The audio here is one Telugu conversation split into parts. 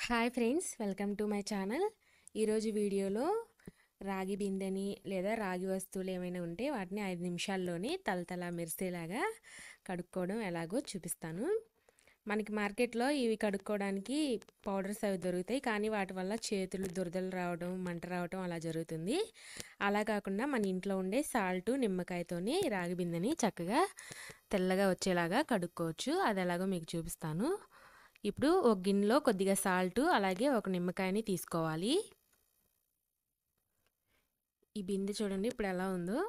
Hi friends, welcome to my channel. ఈరోజు వీడియోలో రాగి బిందెని లేదా రాగి వస్తువులు ఏమైనా ఉంటే వాటిని 5 నిమిషాల్లోనే తలతల మెరిసేలాగా కడుక్కోవడం ఎలాగో చూపిస్తాను. మనకి మార్కెట్లో ఇవి కడుక్కోవడానికి పౌడర్స్ అవి దొరుకుతాయి, కానీ వాటి వల్ల చేతులు దురదలు రావడం, మంట రావడం అలా జరుగుతుంది. అలా కాకుండా మన ఇంట్లో ఉండే సాల్ట్, నిమ్మకాయతోనే రాగి బిందెని చక్కగా తెల్లగా వచ్చేలాగా కడుక్కోవచ్చు. అది ఎలాగో మీకు చూపిస్తాను. ఇప్పుడు ఒక గిన్నెలో కొద్దిగా సాల్ట్ అలాగే ఒక నిమ్మకాయని తీసుకోవాలి. ఈ బిందె చూడండి ఇప్పుడు ఎలా ఉందో.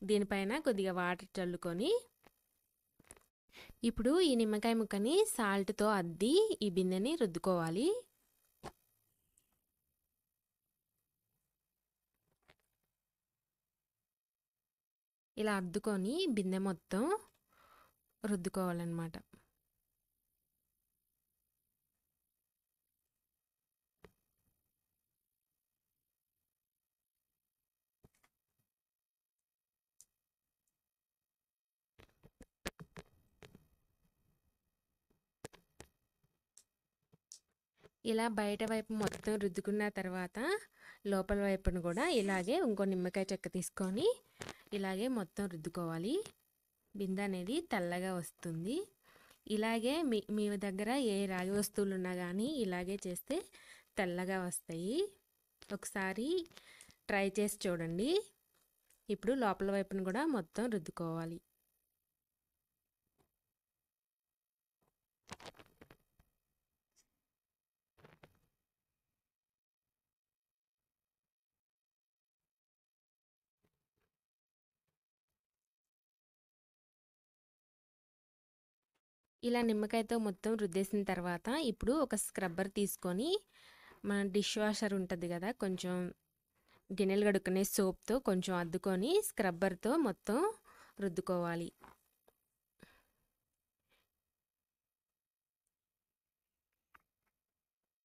దీనిపైన కొద్దిగా వాటర్ చల్లుకొని ఇప్పుడు ఈ నిమ్మకాయ ముక్కని సాల్ట్తో అద్ది ఈ బిందెని రుద్దుకోవాలి. ఇలా అద్దుకొని బిందె మొత్తం రుద్దుకోవాలన్నమాట. ఇలా బయట వైపు మొత్తం రుద్దుకున్న తర్వాత లోపల వైపును కూడా ఇలాగే ఇంకో నిమ్మకాయ చెక్క తీసుకొని ఇలాగే మొత్తం రుద్దుకోవాలి. బిందె అనేది తెల్లగా వస్తుంది. ఇలాగే మీ దగ్గర ఏ రాగి వస్తువులు ఉన్నా కానీ ఇలాగే చేస్తే తెల్లగా వస్తాయి. ఒకసారి ట్రై చేసి చూడండి. ఇప్పుడు లోపల వైపును కూడా మొత్తం రుద్దుకోవాలి. ఇలా నిమ్మకాయతో మొత్తం రుద్దేసిన తర్వాత ఇప్పుడు ఒక స్క్రబ్బర్ తీసుకొని మన డిష్ వాషర్ ఉంటుంది కదా, కొంచెం గిన్నెలు కడుక్కునే సోప్తో కొంచెం అద్దుకొని స్క్రబ్బర్తో మొత్తం రుద్దుకోవాలి.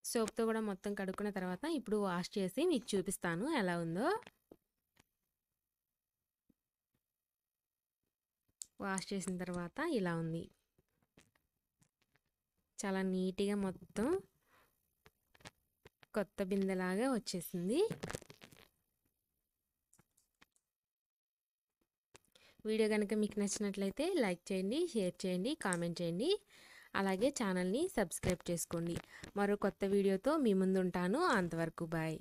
సోప్తో కూడా మొత్తం కడుక్కున్న తర్వాత ఇప్పుడు వాష్ చేసి మీకు చూపిస్తాను ఎలా ఉందో. వాష్ చేసిన తర్వాత ఇలా ఉంది. చాలా నీట్గా మొత్తం కొత్త బిందెలాగా వచ్చేసింది. వీడియో కనుక మీకు నచ్చినట్లయితే లైక్ చేయండి, షేర్ చేయండి, కామెంట్ చేయండి. అలాగే ఛానల్ని సబ్స్క్రైబ్ చేసుకోండి. మరో కొత్త వీడియోతో మీ ముందు ఉంటాను. అంతవరకు బాయ్.